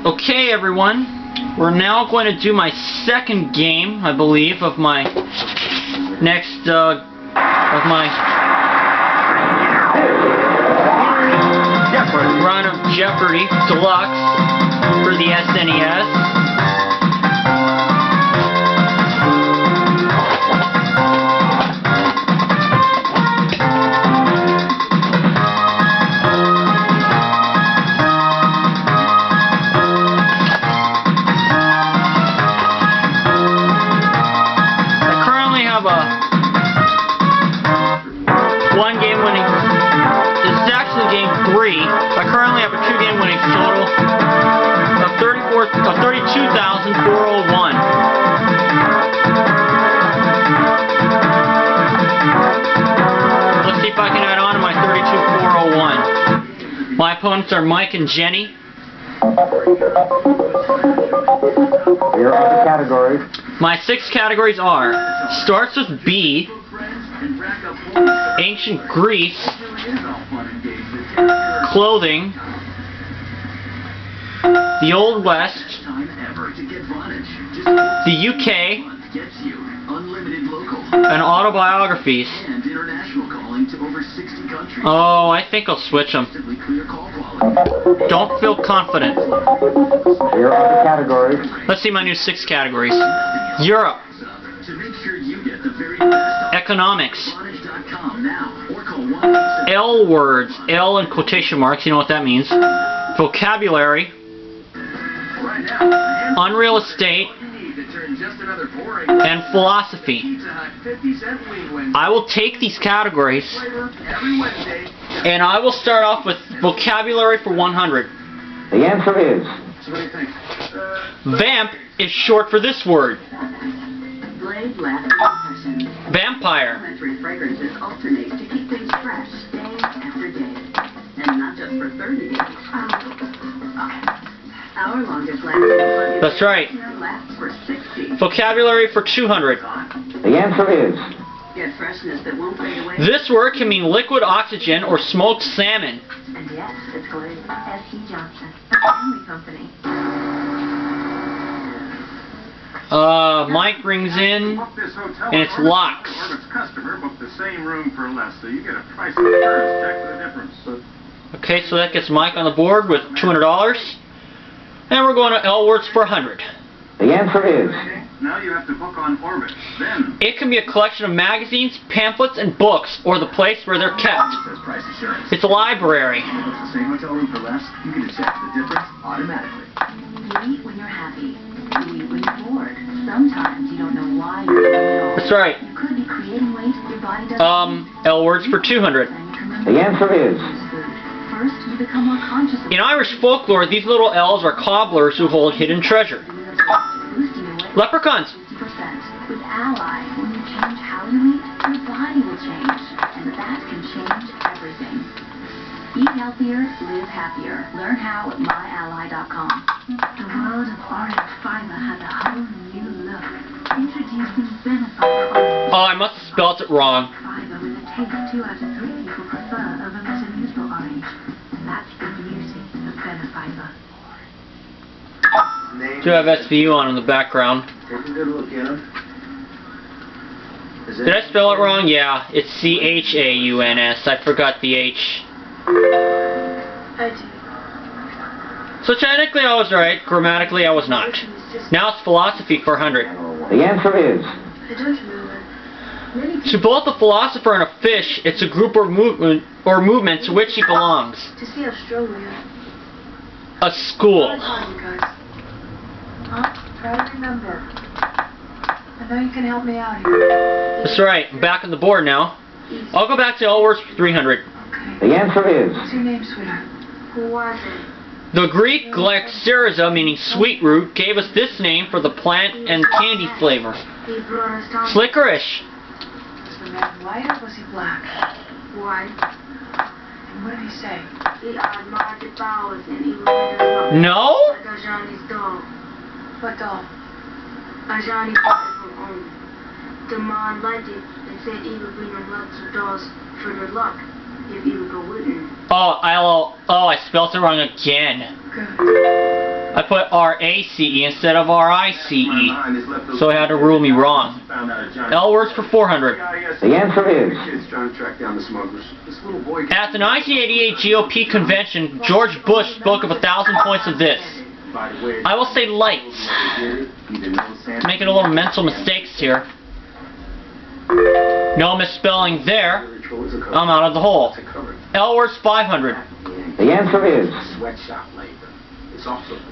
Okay, everyone, we're now going to do my second game, I believe, of my next, run of Jeopardy Deluxe for the SNES. One game winning. This is actually game 3. I currently have a 2-game winning total of 32,401. Let's see if I can add on to my 32,401. My opponents are Mike and Jenny. Here are the categories. My 6 categories are: starts with B, ancient Greece, clothing, the Old West, the UK, and autobiographies. Oh, I think I'll switch them. Don't feel confident. Here are the categories. Let's see my new 6 categories. Europe, economics, L words, L in quotation marks, you know what that means, vocabulary, unreal estate, and philosophy. I will take these categories and I will start off with vocabulary for 100. The answer is Vamp is short for this word. Vampire. Fragrances alternate to keep things fresh day after day, and not just for 30 days. Our longest lasting. That's right. Lasts for 60. Vocabulary for 200. the answer is Get freshness that won't fade away. This word can mean liquid oxygen or smoked salmon. And yes, it's glazed. S.E. Johnson, family company. Mike rings in, and it's locks. Customer booked the same room for less, so you get a price on first. Check for the difference. Okay, so that gets Mike on the board with $200. And we're going to L words for 100. the answer is Now you have to book on Orbit. Then It can be a collection of magazines, pamphlets, and books, or the place where they're kept. says price assurance. It's a library. Book the same hotel room for less, you can check the difference automatically. You eat when you're happy. You eat when you're bored. Sometimes you don't know why you're eating at all. That's right. You could be creating weight your body doesn't. L words for 200. the answer is First, you become more conscious of In Irish folklore, these little elves are cobblers who hold hidden treasure. boosting your weight Leprechauns. 50%. With Ally, when you change how you eat, your body will change. And that can change everything. Eat healthier, live happier. Learn how at myally.com. The world of orange fiber has a whole new look. Introducing Benefiber Oh, I must have spelt it wrong. fiber with a taste 2 out of 3 people prefer over Metamucil orange. That's the beauty of Benefiber. Do have SVU on in the background. Take a good look at him. Did I spell it wrong? Yeah, it's CHAUNS. I forgot the H. I do. So technically I was right, grammatically I was not. Now it's philosophy for 100. the answer is I don't know it. To both a philosopher and a fish, it's a group or movement to which he belongs. To see how strong we are. A school. You guys. Try to remember. I know you can help me out here. That's right, I'm back on the board now. I'll go back to L words for 300. the answer is What's your name, sweetheart? Who was it? The Greek Glycyrrhiza, meaning sweet root, gave us this name for the plant and candy flavor. He brought us down. Slickerish. Was the man white or was he black? White. And what did he say? He admired the powers and he was No? like a Johnny's doll. What doll? A Johnny bought it from home. The man liked it and said he would bring him lots of dolls for their luck if he would go with him. Oh, I spelled it wrong again. Good. I put R-A-C-E instead of R-I-C-E. So it had to rule me wrong. L words for 400. The answer is. At the 1988 GOP convention, George Bush spoke of 1,000 points of this. I will say lights. Making a little mental mistakes here. No misspelling there. I'm out of the hole. L words 500. The answer is.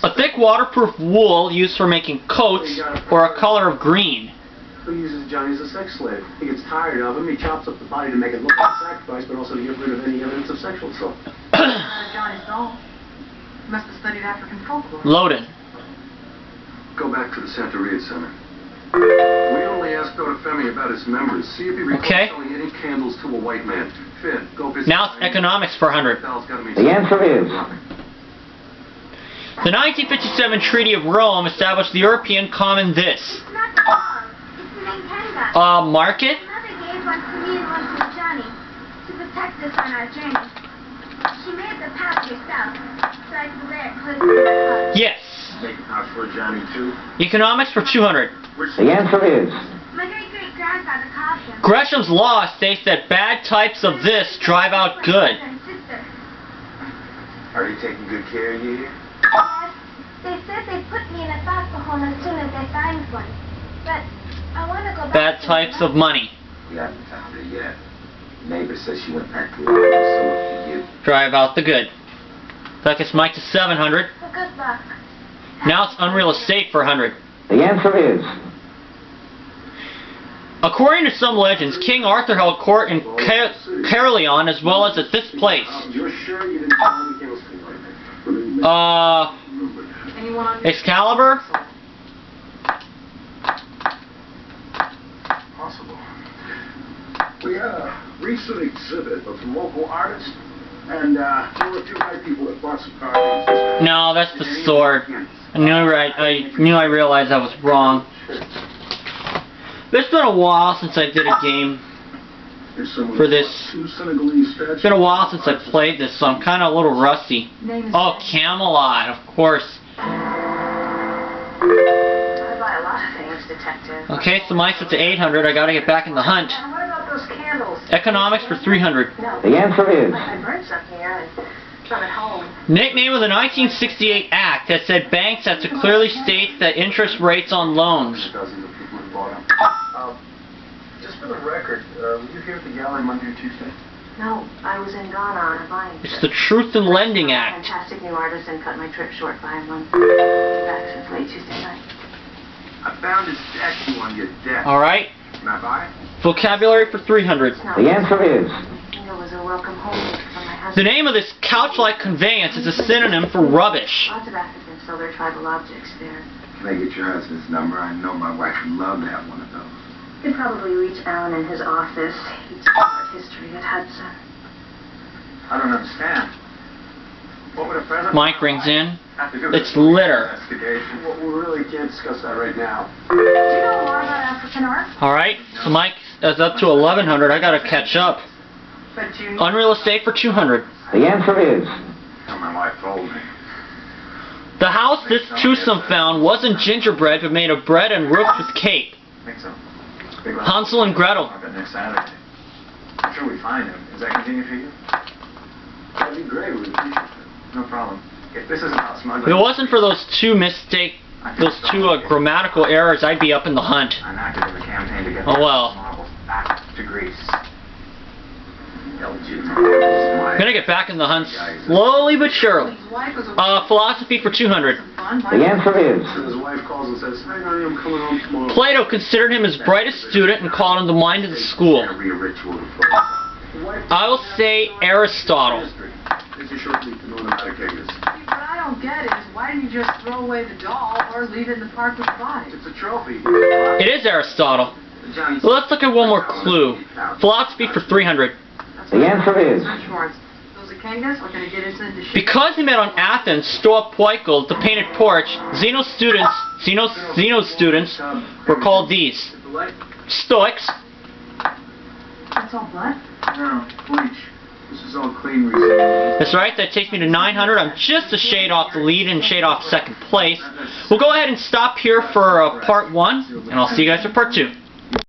A thick waterproof wool used for making coats or a color of green. Who uses Johnny as a sex slave? He gets tired of him, he chops up the body to make it look like a sacrifice, but also to get rid of any evidence of sexual assault. Johnny's doll. He must have studied African folklore. Loaded. Go back to the Santeria Center. We only asked Odafemi about his members. See if he recalls selling any candles to a white man. Finn, go visit. Now it's economics for 100. The answer is. The 1957 Treaty of Rome established the European Common this. Not the bomb. It's the Nintendo. Market? Mother gave one to me and one to Johnny to protect us on our journey. She made the pouch herself, so I could wear it close to my heart. Yes. Make a pouch for Johnny too. Economics for 200. The answer is. My great-great-grandfather called them. Gresham's law states that bad types of this drive out good. Are they taking good care of you here? Yes. They said they'd put me in a foster home as soon as they find one. But I want to go back. Bad types of money. We haven't found her yet. Neighbor says she went back to her house, so up to you. Drive out the good. That gets Mike to 700. Well, good luck. Now it's unreal estate for 100. The answer is. According to some legends, King Arthur held court in Caerleon as well as at this place. You're sure you didn't tell anything else like that? Anyone on your Excalibur? Possible. We had a recent exhibit of some local artists, and there were a few white people that bought some carvings. No, that's the sword. I realized I was wrong. It's been a while since I did a game for this. It's been a while since I played this, so I'm kind of a little rusty. Oh, Camelot, of course. I buy a lot of things, Detective. Okay, so Mike's at 800. I gotta get back in the hunt. And what about those candles? Economics for 300. No. The answer is. I burned some here and some at home. Nickname of the 1968 Act that said banks have to clearly state the interest rates on loans. Dozens of people have bought them. Just for the record, were you here at the gala Monday or Tuesday? No, I was in Ghana on a buying It's trip. the Truth in Lending Act. Fantastic new artist and cut my trip short by a month. Back since late Tuesday night. I found a statue on your desk. Alright, Can I buy it? vocabulary for 300. The answer is. It was a welcome home gift from my husband. The name of this couch-like conveyance is a synonym for rubbish. Lots of Africans sell their tribal objects there. Can I get your husband's number? I know my wife would love to have one of those. You could probably reach Alan in his office. He's art history at Hudson. I don't understand. What would a present Mike rings in. have to do with It's litter. investigation? Well, we really can't discuss that right now. Do you know a lot about African art? Alright, so Mike is up to 1100. I gotta catch up. But you Unreal estate for 200. The answer is. So my wife told me. The house this twosome found wasn't gingerbread but made of bread and roofed with cake. Think so. Big one. Hansel and Gretel. I'll bet next Saturday. I'm sure we find him. Is that convenient for you? That'd be great. We'd appreciate it. No problem. If this isn't about If smuggling... it wasn't for those two grammatical errors, I'd be up in the hunt. I'm active in the campaign to get Oh, well. marbles back to Greece. Illegitimate. I'm gonna get back in the hunt slowly but surely. his wife was a Philosophy for 200. fun The answer is. And his wife calls and says, "Hey, honey, I'm coming home tomorrow." Plato considered him his brightest student and called him the mind of the school. It'll be a ritual to play. I will say Aristotle. It's a short leap to know how to take this. What I don't get is why didn't you just throw away the doll or leave it in the park with the body? It's a trophy. It is Aristotle. Johnny, Well, let's look at one more clue. Philosophy for 300. The answer is. Schwartz. Those Akangas are going to get us into shit. Because he met on Athens, Stoa Poikil, the painted porch, Zeno's students were called these. Stoics. That's all blood? No, bleach. This is all clean receipt. That's right, that takes me to 900. I'm just a shade off the lead and shade off second place. We'll go ahead and stop here for part 1, and I'll see you guys for part 2.